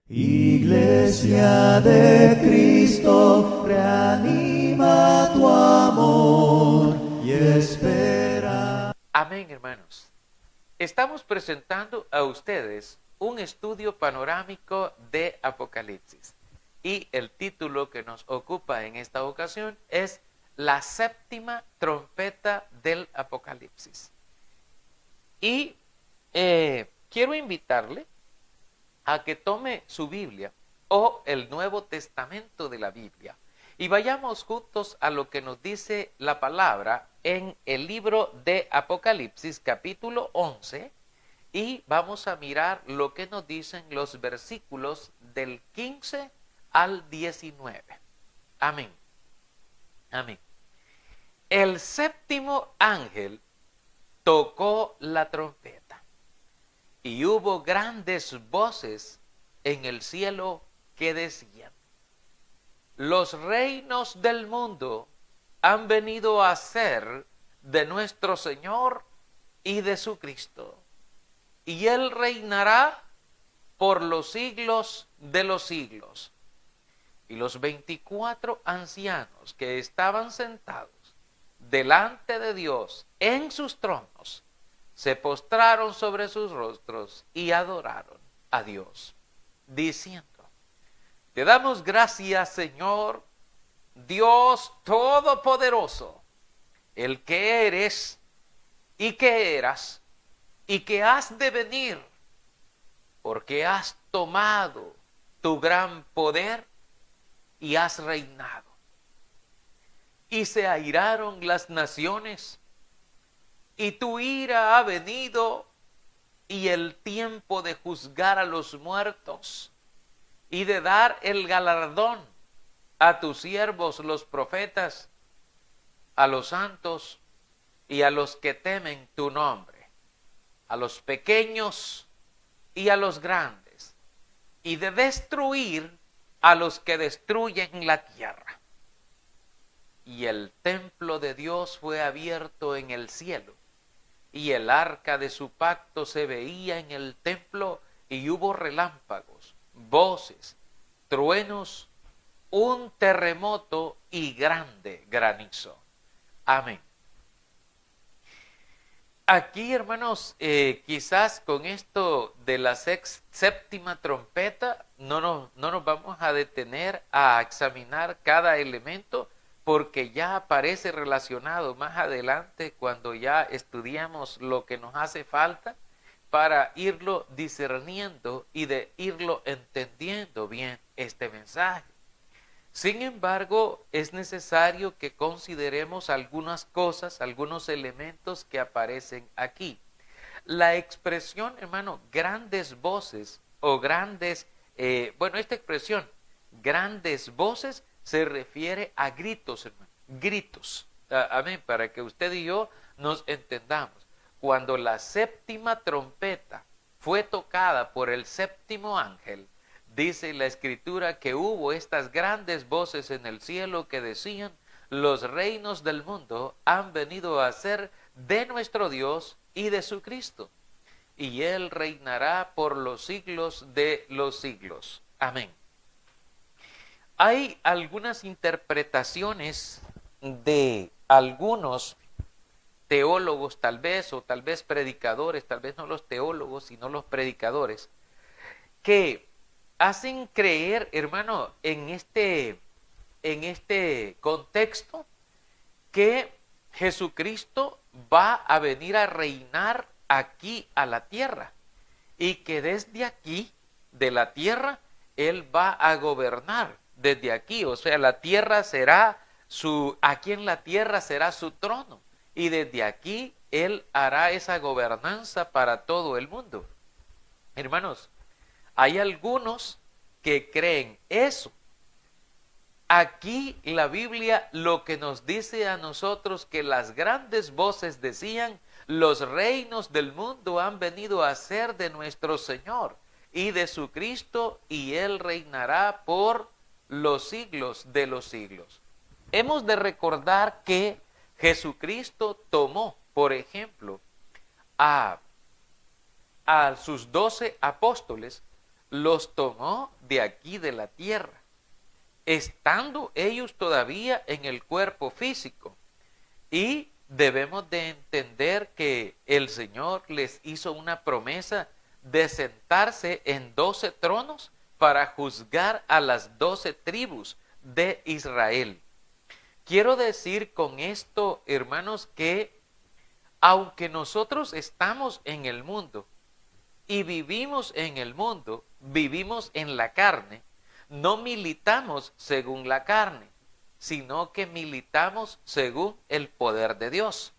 Iglesia de Cristo, reanima tu amor y espera. Amén, hermanos. Estamos presentando a ustedes un estudio panorámico de Apocalipsis. Y el título que nos ocupa en esta ocasión es La séptima trompeta del Apocalipsis. Y quiero invitarle a que tome su Biblia o el Nuevo Testamento de la Biblia y vayamos juntos a lo que nos dice la palabra en el libro de Apocalipsis capítulo 11 y vamos a mirar lo que nos dicen los versículos del 15 al 19. Amén. Amén. El séptimo ángel tocó la trompeta y hubo grandes voces en el cielo que decían: los reinos del mundo han venido a ser de nuestro Señor y de su Cristo, y Él reinará por los siglos de los siglos. Y los 24 ancianos que estaban sentados delante de Dios en sus tronos se postraron sobre sus rostros y adoraron a Dios, diciendo: te damos gracias, Señor, Dios Todopoderoso, el que eres y que eras y que has de venir, porque has tomado tu gran poder y has reinado. Y se airaron las naciones, y tu ira ha venido, y el tiempo de juzgar a los muertos, y de dar el galardón a tus siervos los profetas, a los santos y a los que temen tu nombre, a los pequeños y a los grandes, y de destruir a los que destruyen la tierra. Y el templo de Dios fue abierto en el cielo, y el arca de su pacto se veía en el templo, y hubo relámpagos, voces, truenos, un terremoto y grande granizo. Amén. Aquí, hermanos, quizás con esto de la séptima trompeta no nos vamos a detener a examinar cada elemento, porque ya aparece relacionado más adelante cuando ya estudiamos lo que nos hace falta para irlo discerniendo y de irlo entendiendo bien este mensaje. Sin embargo, es necesario que consideremos algunas cosas, algunos elementos que aparecen aquí. La expresión, hermano, grandes voces o grandes, esta expresión, grandes voces, se refiere a gritos, hermano, gritos. Amén, para que usted y yo nos entendamos. Cuando la séptima trompeta fue tocada por el séptimo ángel, dice la Escritura que hubo estas grandes voces en el cielo que decían: los reinos del mundo han venido a ser de nuestro Dios y de su Cristo, y Él reinará por los siglos de los siglos. Amén. Hay algunas interpretaciones de algunos teólogos tal vez, o tal vez predicadores, tal vez no los teólogos, sino los predicadores, que hacen creer, hermano, en este contexto, que Jesucristo va a venir a reinar aquí a la tierra, y que desde aquí, de la tierra, Él va a gobernar desde aquí. O sea, la tierra será aquí en la tierra será su trono, y desde aquí Él hará esa gobernanza para todo el mundo. Hermanos, hay algunos que creen eso. Aquí la Biblia lo que nos dice a nosotros, que las grandes voces decían: los reinos del mundo han venido a ser de nuestro Señor y de su Cristo, y Él reinará por los siglos de los siglos. Hemos de recordar que Jesucristo tomó, por ejemplo, a sus 12 apóstoles, los tomó de aquí de la tierra, estando ellos todavía en el cuerpo físico. Y debemos de entender que el Señor les hizo una promesa de sentarse en 12 tronos para juzgar a las 12 tribus de Israel. Quiero decir con esto, hermanos, que aunque nosotros estamos en el mundo y vivimos en el mundo, vivimos en la carne, no militamos según la carne, sino que militamos según el poder de Dios.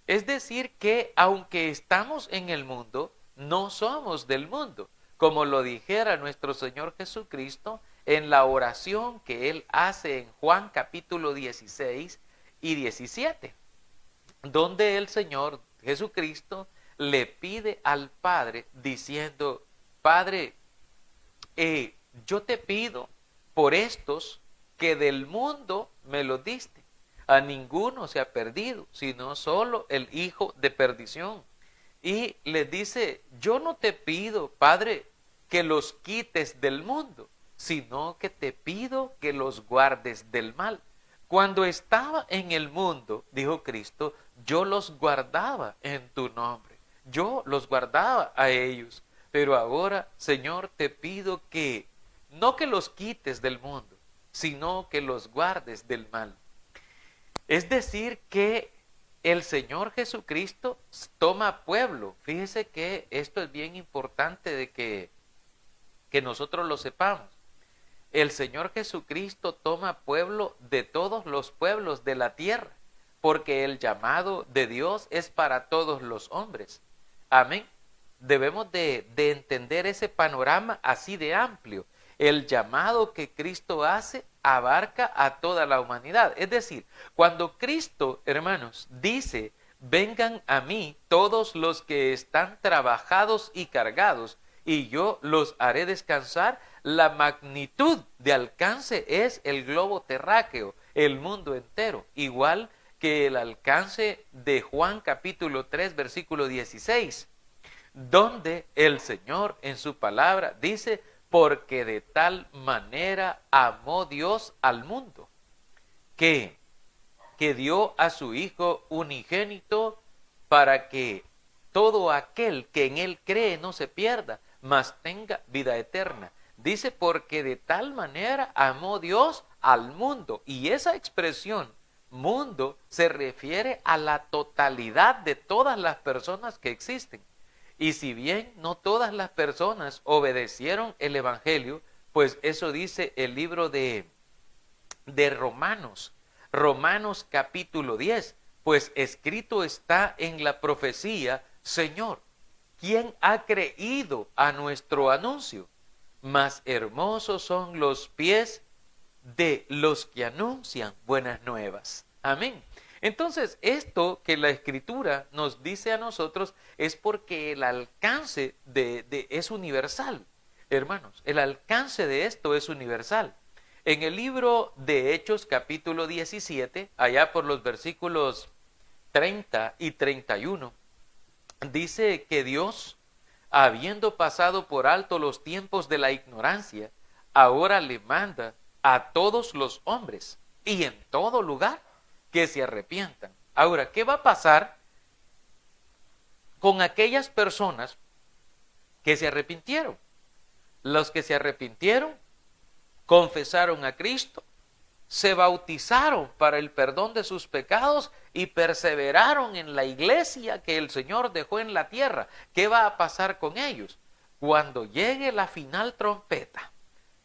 Es decir, que aunque estamos en el mundo, no somos del mundo, como lo dijera nuestro Señor Jesucristo en la oración que Él hace en Juan capítulo 16 y 17, donde el Señor Jesucristo le pide al Padre diciendo: Padre, yo te pido por estos que del mundo me los diste. A ninguno se ha perdido, sino solo el hijo de perdición. Y le dice: yo no te pido, Padre, que los quites del mundo, sino que te pido que los guardes del mal. Cuando estaba en el mundo, dijo Cristo, yo los guardaba en tu nombre. Yo los guardaba a ellos. Pero ahora, Señor, te pido que no que los quites del mundo, sino que los guardes del mal. Es decir, que el Señor Jesucristo toma pueblo. Fíjese que esto es bien importante de que nosotros lo sepamos. El Señor Jesucristo toma pueblo de todos los pueblos de la tierra, porque el llamado de Dios es para todos los hombres. Amén. Debemos de entender ese panorama así de amplio. El llamado que Cristo hace abarca a toda la humanidad. Es decir, cuando Cristo, hermanos, dice: vengan a mí todos los que están trabajados y cargados, y yo los haré descansar, la magnitud de alcance es el globo terráqueo, el mundo entero, igual que el alcance de Juan capítulo 3, versículo 16, donde el Señor en su palabra dice: porque de tal manera amó Dios al mundo, que dio a su Hijo unigénito, para que todo aquel que en Él cree no se pierda, mas tenga vida eterna. Dice: porque de tal manera amó Dios al mundo. Y esa expresión, mundo, se refiere a la totalidad de todas las personas que existen. Y si bien no todas las personas obedecieron el Evangelio, pues eso dice el libro de Romanos, Romanos capítulo 10, pues escrito está en la profecía: Señor, ¿quién ha creído a nuestro anuncio? Más hermosos son los pies de los que anuncian buenas nuevas. Amén. Entonces, esto que la Escritura nos dice a nosotros es porque el alcance es universal. Hermanos, el alcance de esto es universal. En el libro de Hechos, capítulo 17, allá por los versículos 30 y 31, dice que Dios, habiendo pasado por alto los tiempos de la ignorancia, ahora le manda a todos los hombres y en todo lugar que se arrepientan. Ahora, ¿qué va a pasar con aquellas personas que se arrepintieron? Los que se arrepintieron, confesaron a Cristo, se bautizaron para el perdón de sus pecados y perseveraron en la iglesia que el Señor dejó en la tierra. ¿Qué va a pasar con ellos? Cuando llegue la final trompeta,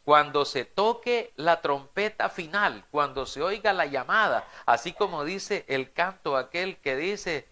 cuando se toque la trompeta final, cuando se oiga la llamada, así como dice el canto aquel que dice,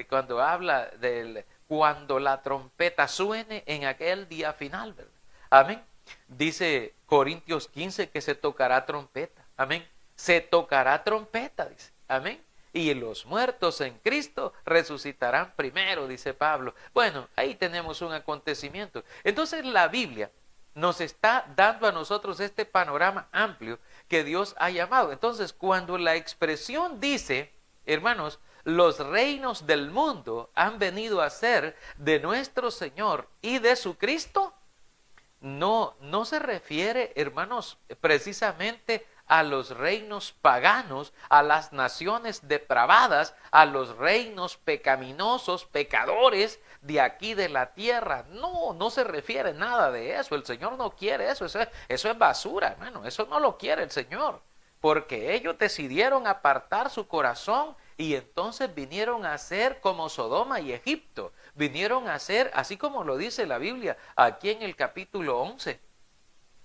cuando habla del cuando la trompeta suene en aquel día final, ¿verdad? Amén. Dice Corintios 15 que se tocará trompeta. Amén. Se tocará trompeta, dice. Amén. Y los muertos en Cristo resucitarán primero, dice Pablo. Bueno, ahí tenemos un acontecimiento. Entonces la Biblia nos está dando a nosotros este panorama amplio que Dios ha llamado. Entonces, cuando la expresión dice, hermanos, los reinos del mundo han venido a ser de nuestro Señor y de su Cristo, no se refiere, hermanos, precisamente a los reinos paganos, a las naciones depravadas, a los reinos pecaminosos, pecadores de aquí de la tierra. No, no se refiere nada de eso. El Señor no quiere eso. Eso es basura, hermano. Eso no lo quiere el Señor. Porque ellos decidieron apartar su corazón y entonces vinieron a ser como Sodoma y Egipto. Vinieron a ser, así como lo dice la Biblia, aquí en el capítulo 11.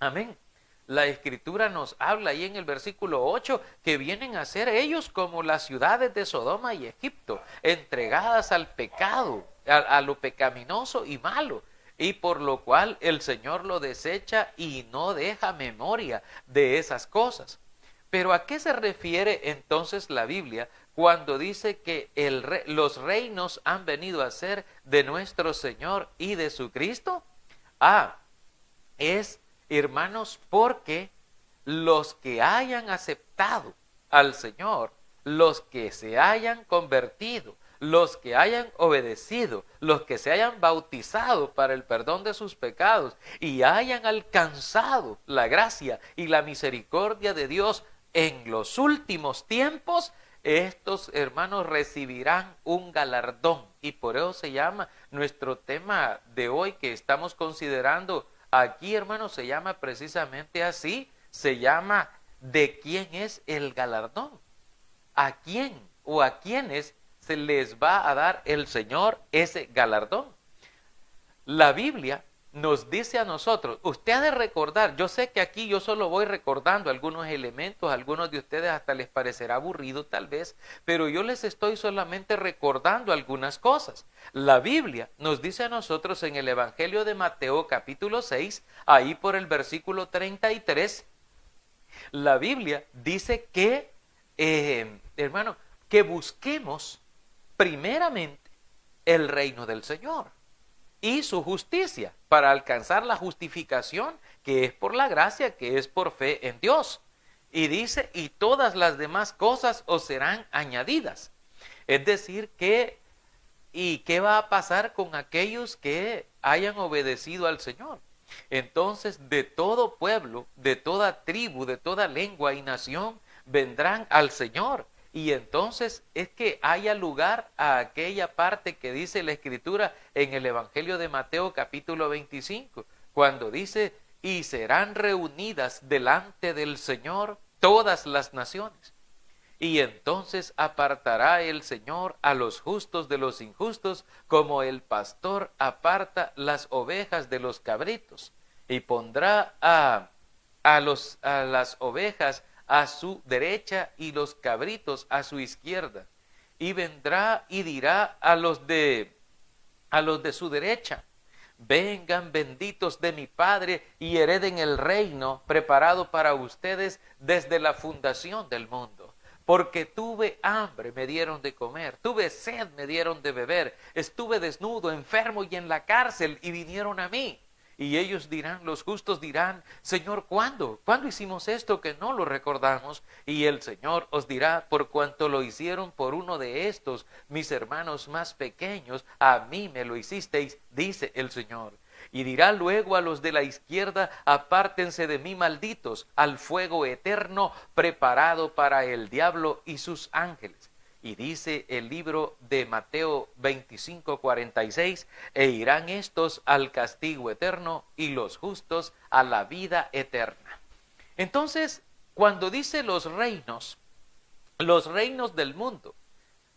Amén. La Escritura nos habla ahí en el versículo 8 que vienen a ser ellos como las ciudades de Sodoma y Egipto, entregadas al pecado, a lo pecaminoso y malo, y por lo cual el Señor lo desecha y no deja memoria de esas cosas. Pero ¿a qué se refiere entonces la Biblia cuando dice que los reinos han venido a ser de nuestro Señor y de su Cristo? Es, hermanos, porque los que hayan aceptado al Señor, los que se hayan convertido, los que hayan obedecido, los que se hayan bautizado para el perdón de sus pecados y hayan alcanzado la gracia y la misericordia de Dios en los últimos tiempos, estos hermanos recibirán un galardón. Y por eso se llama nuestro tema de hoy que estamos considerando aquí, hermanos, se llama precisamente así, se llama ¿de quién es el galardón? ¿A quién o a quiénes se les va a dar el Señor ese galardón? La Biblia nos dice a nosotros, usted ha de recordar, yo sé que aquí yo solo voy recordando algunos elementos, a algunos de ustedes hasta les parecerá aburrido tal vez, pero yo les estoy solamente recordando algunas cosas. La Biblia nos dice a nosotros en el Evangelio de Mateo capítulo 6, ahí por el versículo 33, la Biblia dice que, hermano, que busquemos primeramente el reino del Señor y su justicia para alcanzar la justificación que es por la gracia, que es por fe en Dios. Y dice, y todas las demás cosas os serán añadidas. Es decir, ¿y qué va a pasar con aquellos que hayan obedecido al Señor? Entonces, de todo pueblo, de toda tribu, de toda lengua y nación, vendrán al Señor. Y entonces es que haya lugar a aquella parte que dice la Escritura en el Evangelio de Mateo capítulo 25, cuando dice, y serán reunidas delante del Señor todas las naciones. Y entonces apartará el Señor a los justos de los injustos, como el pastor aparta las ovejas de los cabritos, y pondrá a las ovejas a su derecha y los cabritos a su izquierda. Y vendrá y dirá a los de su derecha, vengan benditos de mi Padre y hereden el reino preparado para ustedes desde la fundación del mundo. Porque tuve hambre, me dieron de comer, tuve sed, me dieron de beber, estuve desnudo, enfermo y en la cárcel y vinieron a mí. Y ellos dirán, los justos dirán, Señor, ¿cuándo? ¿Cuándo hicimos esto que no lo recordamos? Y el Señor os dirá, por cuanto lo hicieron por uno de estos, mis hermanos más pequeños, a mí me lo hicisteis, dice el Señor. Y dirá luego a los de la izquierda, apártense de mí, malditos, al fuego eterno preparado para el diablo y sus ángeles. Y dice el libro de Mateo 25:46, e irán estos al castigo eterno y los justos a la vida eterna. Entonces, cuando dice los reinos del mundo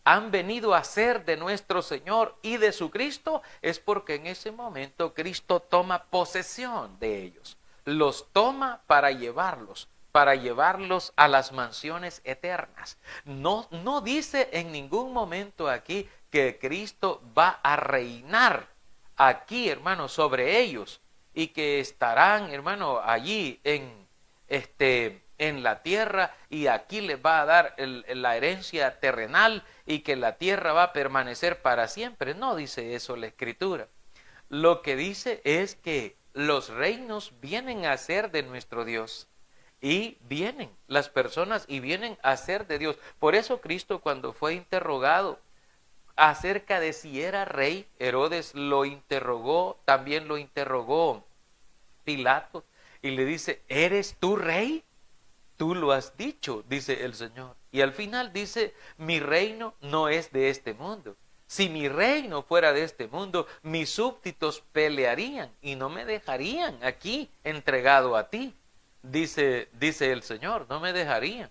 han venido a ser de nuestro Señor y de su Cristo, es porque en ese momento Cristo toma posesión de ellos, los toma para llevarlos a las mansiones eternas. No dice en ningún momento aquí que Cristo va a reinar aquí, hermano, sobre ellos y que estarán, hermano, allí en la tierra y aquí les va a dar la herencia terrenal y que la tierra va a permanecer para siempre. No dice eso la Escritura. Lo que dice es que los reinos vienen a ser de nuestro Dios. Y vienen las personas y vienen a ser de Dios. Por eso Cristo, cuando fue interrogado acerca de si era rey, Herodes lo interrogó, también lo interrogó Pilato y le dice, ¿eres tú rey? Tú lo has dicho, dice el Señor. Y al final dice, mi reino no es de este mundo. Si mi reino fuera de este mundo, mis súbditos pelearían y no me dejarían aquí entregado a ti. Dice el Señor, no me dejarían.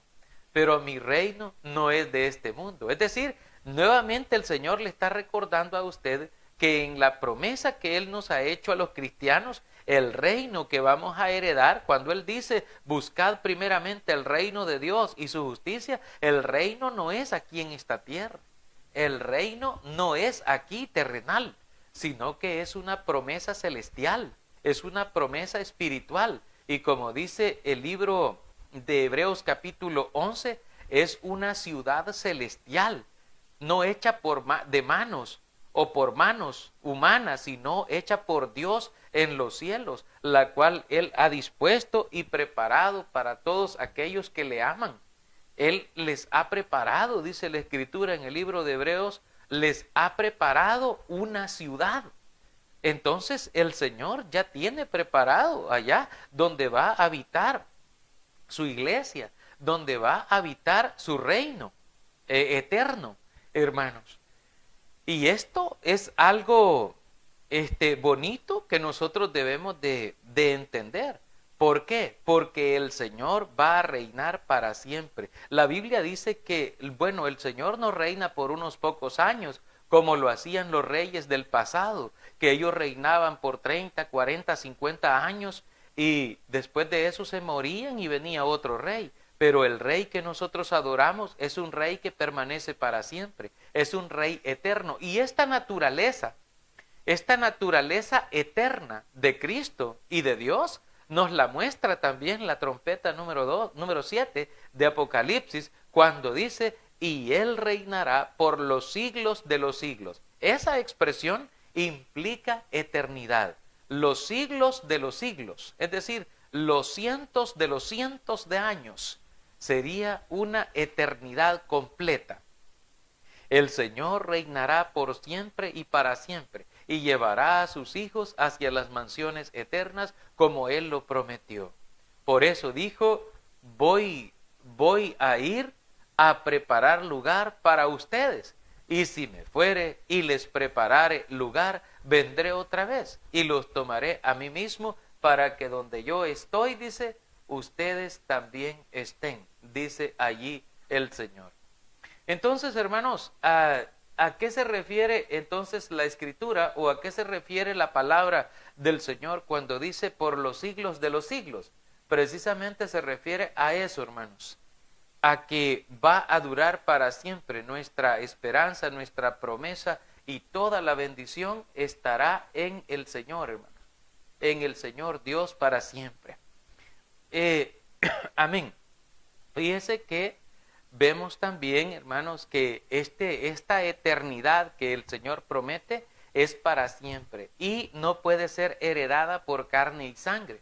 Pero mi reino no es de este mundo. Es decir, nuevamente el Señor le está recordando a usted que en la promesa que Él nos ha hecho a los cristianos, el reino que vamos a heredar, cuando Él dice, buscad primeramente el reino de Dios y su justicia, el reino no es aquí en esta tierra. El reino no es aquí terrenal, sino que es una promesa celestial, es una promesa espiritual. Y como dice el libro de Hebreos capítulo 11, es una ciudad celestial, no hecha de manos o por manos humanas, sino hecha por Dios en los cielos, la cual Él ha dispuesto y preparado para todos aquellos que le aman. Él les ha preparado, dice la Escritura en el libro de Hebreos, les ha preparado una ciudad. Entonces el Señor ya tiene preparado allá donde va a habitar su iglesia, donde va a habitar su reino eterno, hermanos. Y esto es algo bonito que nosotros debemos de entender. ¿Por qué? Porque el Señor va a reinar para siempre. La Biblia dice que, bueno, el Señor no reina por unos pocos años, como lo hacían los reyes del pasado, que ellos reinaban por 30, 40, 50 años y después de eso se morían y venía otro rey. Pero el rey que nosotros adoramos es un rey que permanece para siempre, es un rey eterno. Y esta naturaleza eterna de Cristo y de Dios, nos la muestra también la trompeta número 7 de Apocalipsis, cuando dice, y Él reinará por los siglos de los siglos. Esa expresión implica eternidad, los siglos de los siglos, es decir, los cientos de los cientos de años. Sería una eternidad completa. El Señor reinará por siempre y para siempre, y llevará a sus hijos hacia las mansiones eternas como Él lo prometió. Por eso dijo, voy a ir a preparar lugar para ustedes, y si me fuere y les preparare lugar, vendré otra vez y los tomaré a mí mismo, para que donde yo estoy, dice, ustedes también estén, dice allí el Señor. Entonces, hermanos, ¿a qué se refiere entonces la Escritura o a qué se refiere la palabra del Señor cuando dice por los siglos de los siglos? Precisamente se refiere a eso, hermanos, a que va a durar para siempre. Nuestra esperanza, nuestra promesa y toda la bendición estará en el Señor, hermanos, en el Señor Dios para siempre. Amén. Fíjese que vemos también, hermanos, que esta eternidad que el Señor promete es para siempre y no puede ser heredada por carne y sangre.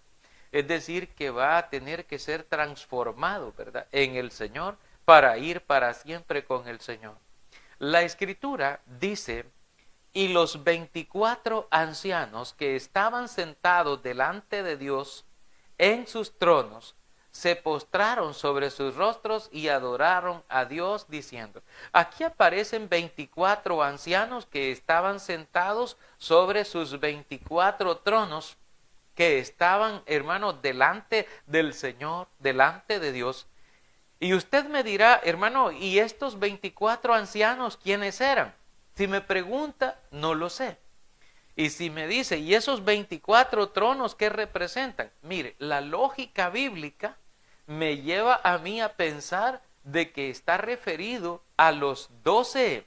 Es decir, que va a tener que ser transformado, ¿verdad?, en el Señor para ir para siempre con el Señor. La Escritura dice, y los 24 ancianos que estaban sentados delante de Dios en sus tronos, se postraron sobre sus rostros y adoraron a Dios diciendo. Aquí aparecen 24 ancianos que estaban sentados sobre sus 24 tronos, que estaban, hermanos, delante del Señor, delante de Dios. Y usted me dirá, hermano, ¿y estos 24 ancianos quiénes eran? Si me pregunta, no lo sé. Y si me dice, ¿y esos 24 tronos qué representan? Mire, la lógica bíblica me lleva a mí a pensar de que está referido a los 12,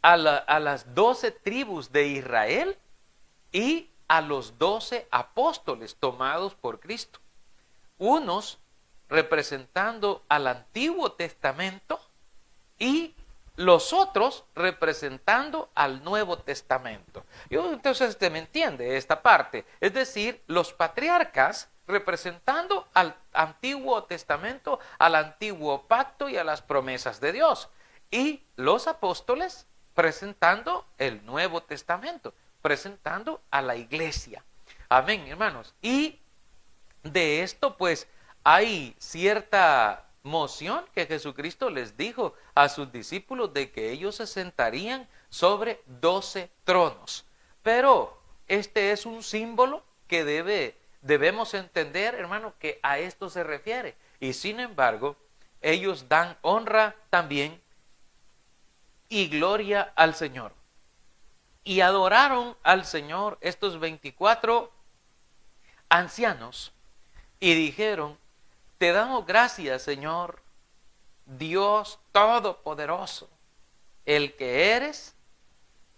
a las 12 tribus de Israel y a los 12 apóstoles tomados por Cristo. Unos representando al Antiguo Testamento y los otros representando al Nuevo Testamento. Entonces usted me entiende esta parte. Es decir, los patriarcas representando al Antiguo Testamento, al Antiguo Pacto y a las promesas de Dios. Y los apóstoles presentando el Nuevo Testamento, presentando a la iglesia. Amén, hermanos. Y de esto pues hay cierta moción que Jesucristo les dijo a sus discípulos de que ellos se sentarían sobre 12 tronos. Pero este es un símbolo que debemos entender, hermano, que a esto se refiere. Y sin embargo, ellos dan honra también y gloria al Señor. Y adoraron al Señor estos 24 ancianos y dijeron: te damos gracias, Señor, Dios Todopoderoso, el que eres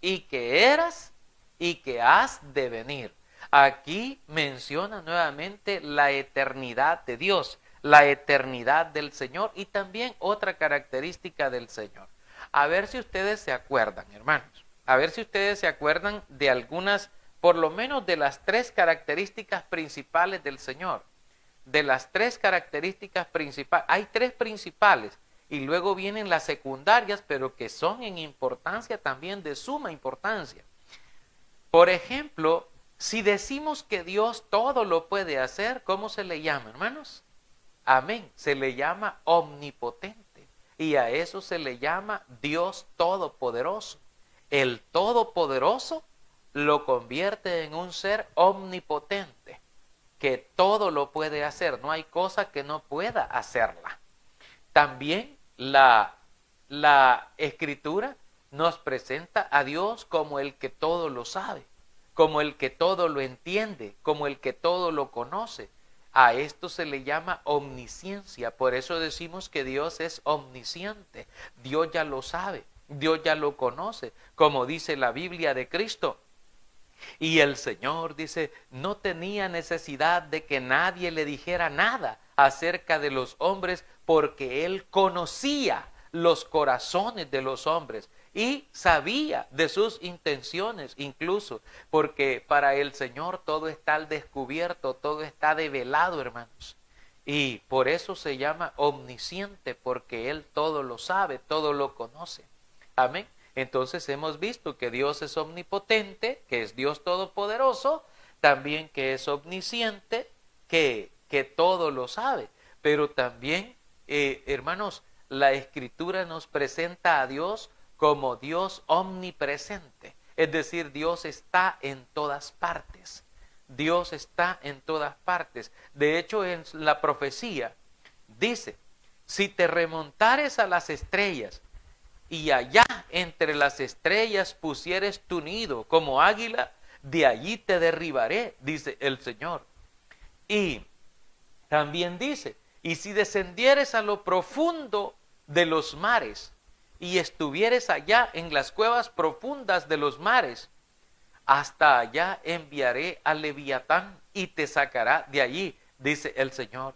y que eras y que has de venir. Aquí menciona nuevamente la eternidad de Dios, la eternidad del Señor y también otra característica del Señor. A ver si ustedes se acuerdan, hermanos, a ver si ustedes se acuerdan de algunas, por lo menos de las 3 características principales del Señor. De las 3 características principales, hay 3 principales y luego vienen las secundarias, pero que son en importancia también de suma importancia. Por ejemplo, si decimos que Dios todo lo puede hacer, ¿cómo se le llama, hermanos? Amén, se le llama omnipotente y a eso se le llama Dios Todopoderoso. El Todopoderoso lo convierte en un ser omnipotente, que todo lo puede hacer, no hay cosa que no pueda hacerla. También la Escritura nos presenta a Dios como el que todo lo sabe, como el que todo lo entiende, como el que todo lo conoce. A esto se le llama omnisciencia, por eso decimos que Dios es omnisciente. Dios ya lo sabe, Dios ya lo conoce, como dice la Biblia de Cristo. Y el Señor, dice, no tenía necesidad de que nadie le dijera nada acerca de los hombres, porque Él conocía los corazones de los hombres y sabía de sus intenciones incluso, porque para el Señor todo está al descubierto, todo está develado, hermanos. Y por eso se llama omnisciente, porque Él todo lo sabe, todo lo conoce. Amén. Entonces hemos visto que Dios es omnipotente, que es Dios todopoderoso, también que es omnisciente, que todo lo sabe. Pero también, hermanos, la Escritura nos presenta a Dios como Dios omnipresente. Es decir, Dios está en todas partes. Dios está en todas partes. De hecho, en la profecía dice: si te remontares a las estrellas, y allá entre las estrellas pusieres tu nido como águila, de allí te derribaré, dice el Señor. Y también dice: y si descendieres a lo profundo de los mares, y estuvieres allá en las cuevas profundas de los mares, hasta allá enviaré al Leviatán y te sacará de allí, dice el Señor.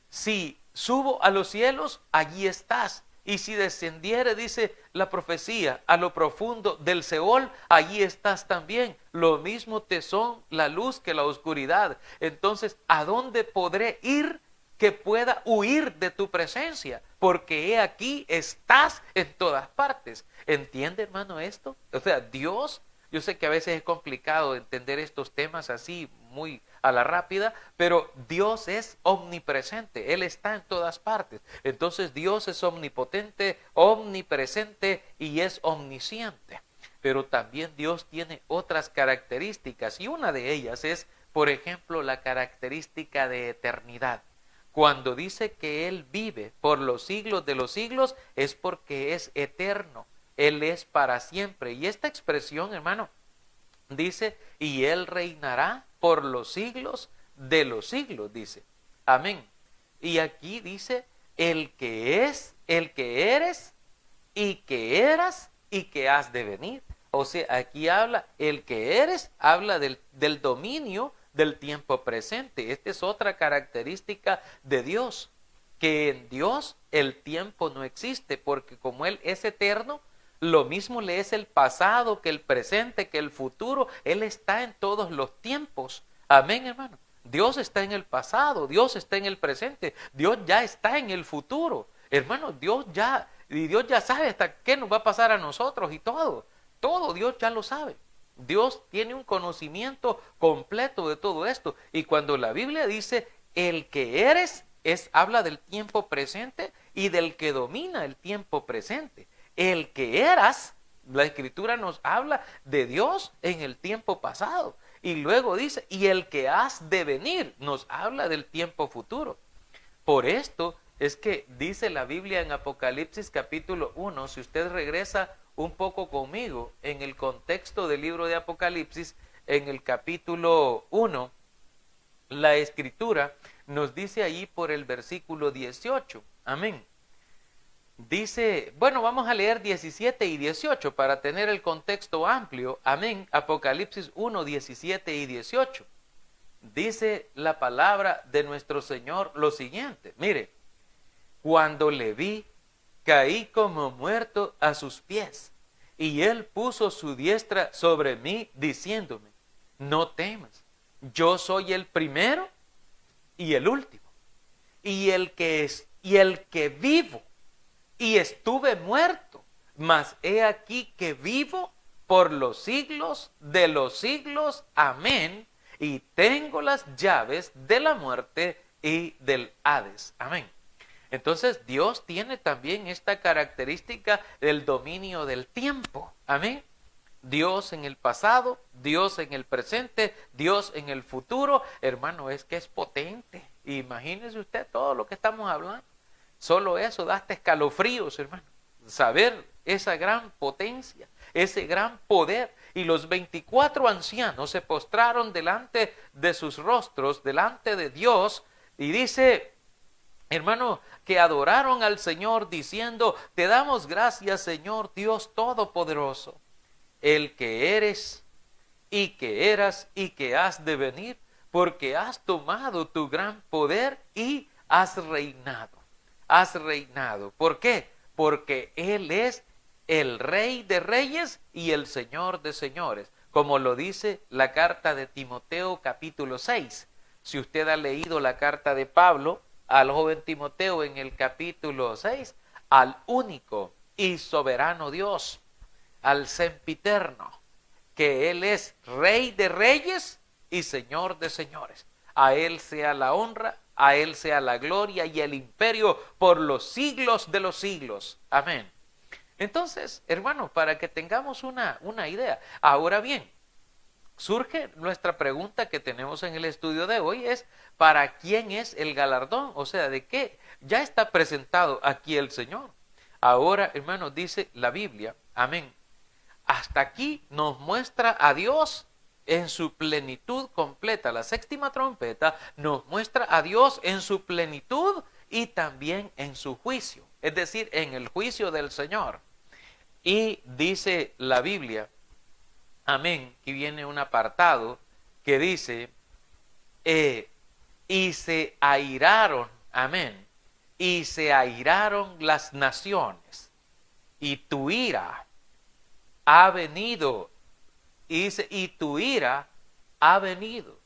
Si subo a los cielos, allí estás. Y si descendiere, dice la profecía, a lo profundo del Seol, allí estás también. Lo mismo te son la luz que la oscuridad. Entonces, ¿a dónde podré ir que pueda huir de tu presencia? Porque he aquí, estás en todas partes. ¿Entiende, hermano, esto? O sea, Dios, yo sé que a veces es complicado entender estos temas así muy a la rápida, pero Dios es omnipresente, Él está en todas partes. Entonces Dios es omnipotente, omnipresente y es omnisciente. Pero también Dios tiene otras características y una de ellas es, por ejemplo, la característica de eternidad. Cuando dice que Él vive por los siglos de los siglos, es porque es eterno, Él es para siempre. Y esta expresión, hermano, dice: y Él reinará por los siglos de los siglos, dice. Amén. Y aquí dice: el que es, el que eres, y que eras, y que has de venir. O sea, aquí habla, el que eres, habla del dominio del tiempo presente. Esta es otra característica de Dios, que en Dios el tiempo no existe, porque como Él es eterno, lo mismo le es el pasado, que el presente, que el futuro. Él está en todos los tiempos. Amén, hermano. Dios está en el pasado, Dios está en el presente, Dios ya está en el futuro. Hermano, Dios ya sabe hasta qué nos va a pasar a nosotros y todo. Todo Dios ya lo sabe. Dios tiene un conocimiento completo de todo esto. Y cuando la Biblia dice el que eres, habla del tiempo presente y del que domina el tiempo presente. El que eras, la Escritura nos habla de Dios en el tiempo pasado. Y luego dice, y el que has de venir, nos habla del tiempo futuro. Por esto es que dice la Biblia en Apocalipsis capítulo 1, si usted regresa un poco conmigo en el contexto del libro de Apocalipsis, en el capítulo 1, la Escritura nos dice ahí por el versículo 18, amén. Dice, bueno, vamos a leer 17 y 18 para tener el contexto amplio, amén. Apocalipsis 1, 17 y 18. Dice la palabra de nuestro Señor lo siguiente, mire, cuando le vi, caí como muerto a sus pies, y él puso su diestra sobre mí, diciéndome, no temas, yo soy el primero y el último, y el que vivo, y estuve muerto, mas he aquí que vivo por los siglos de los siglos, amén, y tengo las llaves de la muerte y del Hades, amén. Entonces Dios tiene también esta característica del dominio del tiempo, amén. Dios en el pasado, Dios en el presente, Dios en el futuro, hermano, es que es potente. Imagínese usted todo lo que estamos hablando. Solo eso da hasta escalofríos, hermano. Saber esa gran potencia, ese gran poder. Y los 24 ancianos se postraron delante de sus rostros, delante de Dios, y dice, hermano, que adoraron al Señor diciendo, te damos gracias, Señor Dios Todopoderoso, el que eres y que eras y que has de venir, porque has tomado tu gran poder y has reinado. Has reinado. ¿Por qué? Porque Él es el Rey de Reyes y el Señor de Señores, como lo dice la carta de Timoteo capítulo 6. Si usted ha leído la carta de Pablo al joven Timoteo en el capítulo 6, al único y soberano Dios, al sempiterno, que Él es Rey de Reyes y Señor de Señores. A Él sea la honra, a Él sea la gloria y el imperio por los siglos de los siglos. Amén. Entonces, hermanos, para que tengamos una idea. Ahora bien, surge nuestra pregunta que tenemos en el estudio de hoy es, ¿para quién es el galardón? O sea, ¿de qué? Ya está presentado aquí el Señor. Ahora, hermanos, dice la Biblia, amén. Hasta aquí nos muestra a Dios en su plenitud completa. La séptima trompeta nos muestra a Dios en su plenitud y también en su juicio, es decir, en el juicio del Señor. Y dice la Biblia, amén, que viene un apartado que dice, y se airaron, amén, y se airaron las naciones, y tu ira ha venido, y tu ira ha venido,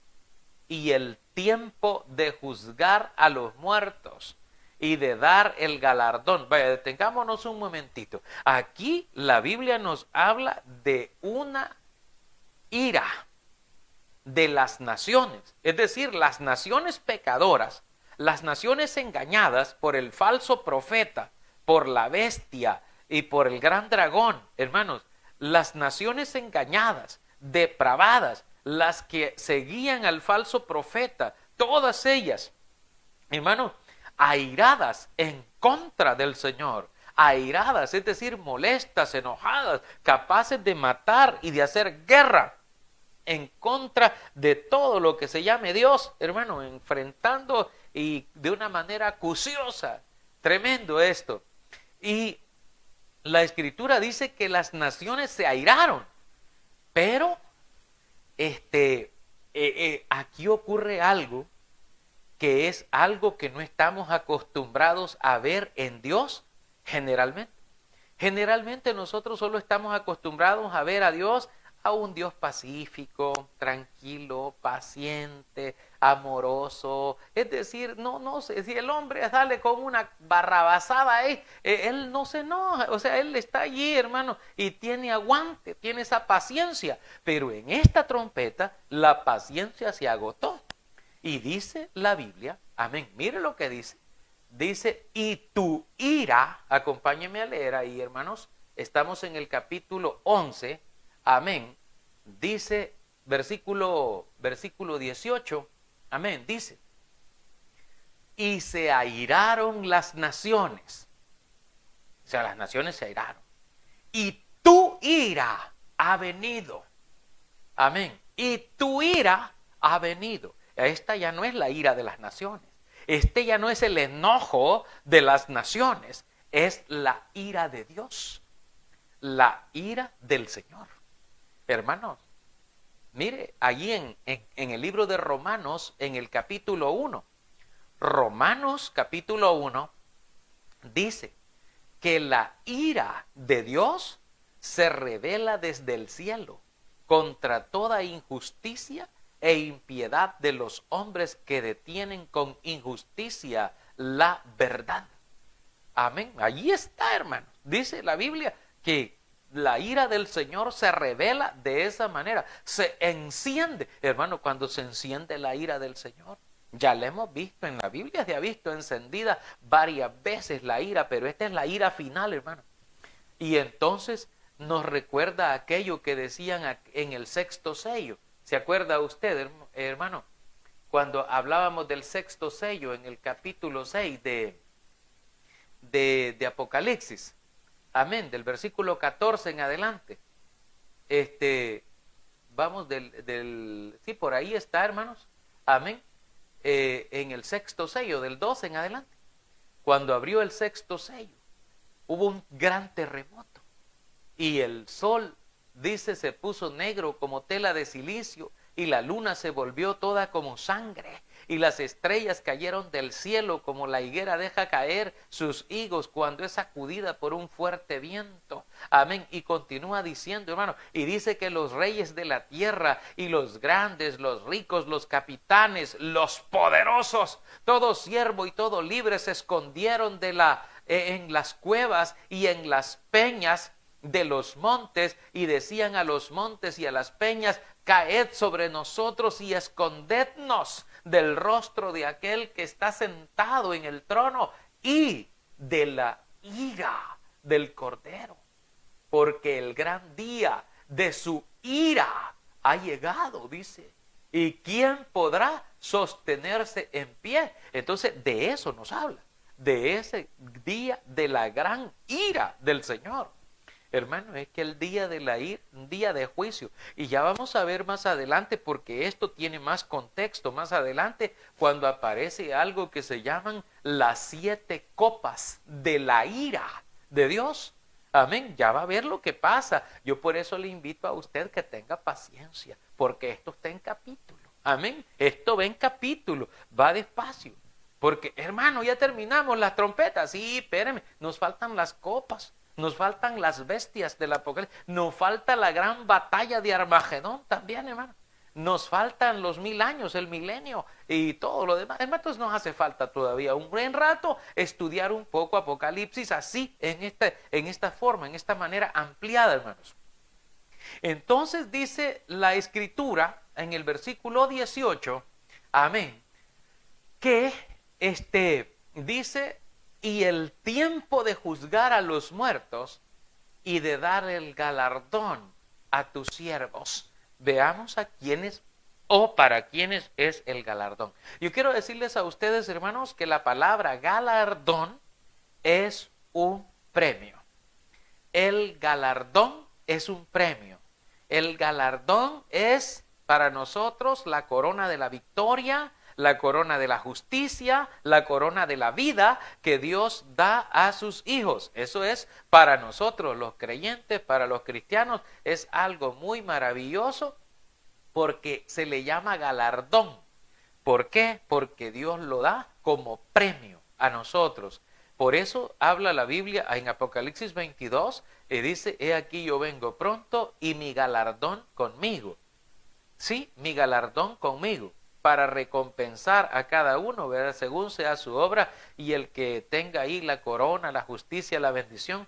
y el tiempo de juzgar a los muertos y de dar el galardón. Vaya, detengámonos un momentito. Aquí la Biblia nos habla de una ira de las naciones, es decir, las naciones pecadoras, las naciones engañadas por el falso profeta, por la bestia y por el gran dragón, hermanos, las naciones engañadas, depravadas, las que seguían al falso profeta, todas ellas, hermanos, airadas en contra del Señor, airadas, es decir, molestas, enojadas, capaces de matar y de hacer guerra en contra de todo lo que se llame Dios, hermano, enfrentando y de una manera acuciosa. Tremendo esto. Y la Escritura dice que las naciones se airaron, pero aquí ocurre algo que es algo que no estamos acostumbrados a ver en Dios generalmente. Generalmente nosotros solo estamos acostumbrados a ver a Dios a un Dios pacífico, tranquilo, paciente, amoroso. Es decir, no sé, si el hombre sale con una barrabasada ahí, él no se enoja, o sea, él está allí, hermano, y tiene aguante, tiene esa paciencia. Pero en esta trompeta, la paciencia se agotó. Y dice la Biblia, amén, mire lo que dice. Dice, y tu ira, acompáñenme a leer ahí, hermanos, estamos en el capítulo 11, amén, dice, versículo 18, amén, dice, y se airaron las naciones, o sea, las naciones se airaron, y tu ira ha venido, amén, y tu ira ha venido. Esta ya no es la ira de las naciones. Este ya no es el enojo de las naciones, es la ira de Dios, la ira del Señor. Hermanos, mire, allí en el libro de Romanos, en el capítulo 1, Romanos capítulo 1, dice que la ira de Dios se revela desde el cielo contra toda injusticia e impiedad de los hombres que detienen con injusticia la verdad. Amén. Allí está, hermano. Dice la Biblia que la ira del Señor se revela de esa manera. Se enciende, hermano, cuando se enciende la ira del Señor. Ya la hemos visto en la Biblia, se ha visto encendida varias veces la ira, pero esta es la ira final, hermano. Y entonces nos recuerda aquello que decían en el sexto sello. ¿Se acuerda usted, hermano? Cuando hablábamos del sexto sello en el capítulo 6 de Apocalipsis. Amén, del versículo 14 en adelante. Vamos sí, por ahí está, hermanos. Amén. En el sexto sello, del 12 en adelante. Cuando abrió el sexto sello, hubo un gran terremoto. Y el sol, dice, se puso negro como tela de silicio, y la luna se volvió toda como sangre, y las estrellas cayeron del cielo como la higuera deja caer sus higos cuando es sacudida por un fuerte viento. Amén. Y continúa diciendo, hermano, y dice que los reyes de la tierra y los grandes, los ricos, los capitanes, los poderosos, todo siervo y todo libre se escondieron en las cuevas y en las peñas de los montes, y decían a los montes y a las peñas: caed sobre nosotros y escondednos del rostro de aquel que está sentado en el trono y de la ira del Cordero, porque el gran día de su ira ha llegado, dice. ¿Y quién podrá sostenerse en pie? Entonces, de eso nos habla, de ese día de la gran ira del Señor. Hermano, es que el día de la ira, un día de juicio, y ya vamos a ver más adelante, porque esto tiene más contexto más adelante, cuando aparece algo que se llaman las 7 copas de la ira de Dios. Amén, ya va a ver lo que pasa. Yo por eso le invito a usted que tenga paciencia, porque esto está en capítulo. Amén, esto va en capítulo, va despacio. Porque, hermano, ya terminamos las trompetas. Sí, espéreme, nos faltan las copas. Nos faltan las bestias del Apocalipsis. Nos falta la gran batalla de Armagedón también, hermano. Nos faltan los 1000 años, el milenio y todo lo demás. Hermano, entonces nos hace falta todavía un buen rato estudiar un poco Apocalipsis así, en esta forma, en esta manera ampliada, hermanos. Entonces dice la Escritura en el versículo 18, amén, que dice: y el tiempo de juzgar a los muertos y de dar el galardón a tus siervos. Veamos a quiénes o para quiénes es el galardón. Yo quiero decirles a ustedes, hermanos, que la palabra galardón es un premio. El galardón es un premio. El galardón es para nosotros la corona de la victoria, la corona de la justicia, la corona de la vida que Dios da a sus hijos. Eso es para nosotros los creyentes, para los cristianos, es algo muy maravilloso, porque se le llama galardón. ¿Por qué? Porque Dios lo da como premio a nosotros. Por eso habla la Biblia en Apocalipsis 22, Y dice, he aquí yo vengo pronto y mi galardón conmigo. Sí, mi galardón conmigo, para recompensar a cada uno, ¿verdad? Según sea su obra, y el que tenga ahí la corona, la justicia, la bendición,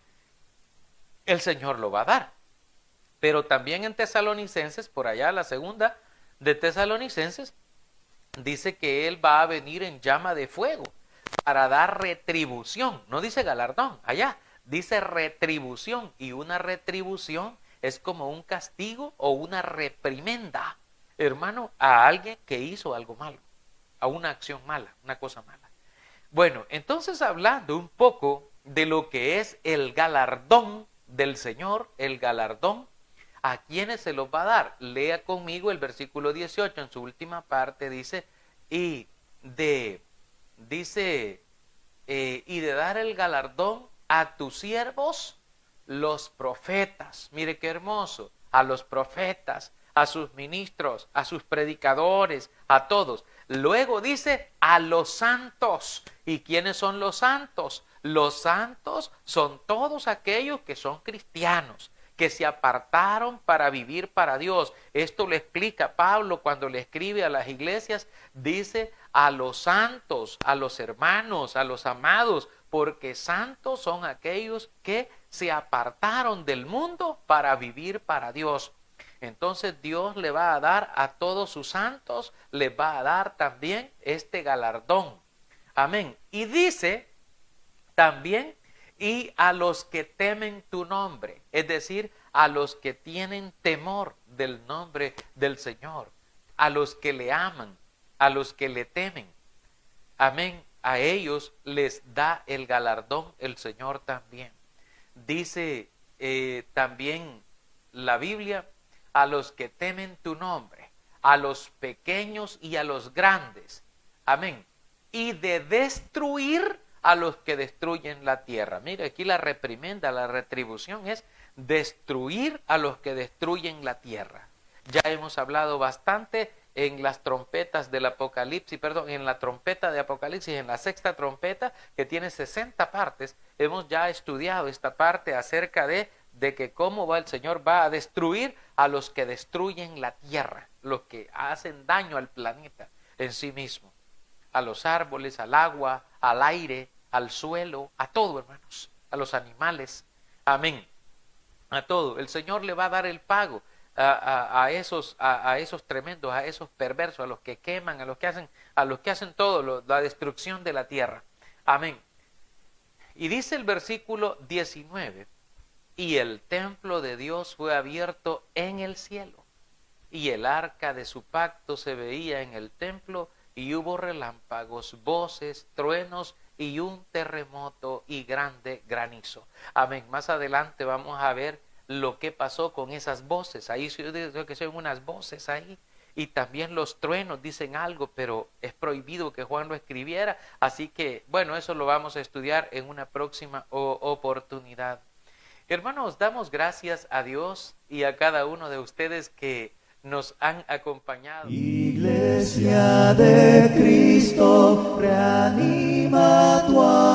el Señor lo va a dar. Pero también en Tesalonicenses, por allá la segunda de Tesalonicenses, dice que Él va a venir en llama de fuego para dar retribución. No dice galardón, allá dice retribución, y una retribución es como un castigo o una reprimenda, hermano, a alguien que hizo algo malo, a una acción mala, una cosa mala. Bueno, entonces hablando un poco de lo que es el galardón del Señor, el galardón, ¿a quiénes se los va a dar? Lea conmigo el versículo 18, en su última parte dice, y de dar el galardón a tus siervos, los profetas. Mire qué hermoso, a los profetas, a sus ministros, a sus predicadores, a todos. Luego dice a los santos. ¿Y quiénes son los santos? Los santos son todos aquellos que son cristianos, que se apartaron para vivir para Dios. Esto lo explica Pablo cuando le escribe a las iglesias, dice a los santos, a los hermanos, a los amados, porque santos son aquellos que se apartaron del mundo para vivir para Dios. Entonces Dios le va a dar a todos sus santos, les va a dar también este galardón. Amén. Y dice también, y a los que temen tu nombre, es decir, a los que tienen temor del nombre del Señor, a los que le aman, a los que le temen. Amén. A ellos les da el galardón el Señor también. Dice también la Biblia, a los que temen tu nombre, a los pequeños y a los grandes. Amén. Y de destruir a los que destruyen la tierra. Mire, aquí la reprimenda, la retribución es destruir a los que destruyen la tierra. Ya hemos hablado bastante en las trompetas del Apocalipsis, en la trompeta de Apocalipsis, en la sexta trompeta, que tiene 60 partes, hemos ya estudiado esta parte acerca de que cómo el Señor va a destruir a los que destruyen la tierra, los que hacen daño al planeta en sí mismo, a los árboles, al agua, al aire, al suelo, a todo, hermanos, a los animales, amén, a todo. El Señor le va a dar el pago a esos tremendos, a esos perversos, a los que queman, a los que hacen todo, la destrucción de la tierra, amén. Y dice el versículo 19, y el templo de Dios fue abierto en el cielo, y el arca de su pacto se veía en el templo, y hubo relámpagos, voces, truenos, y un terremoto y grande granizo. Amén. Más adelante vamos a ver lo que pasó con esas voces. Ahí yo digo que son unas voces ahí. Y también los truenos dicen algo, pero es prohibido que Juan lo escribiera. Así que, bueno, eso lo vamos a estudiar en una próxima oportunidad. Hermanos, damos gracias a Dios y a cada uno de ustedes que nos han acompañado. Iglesia de Cristo, reanima tu alma.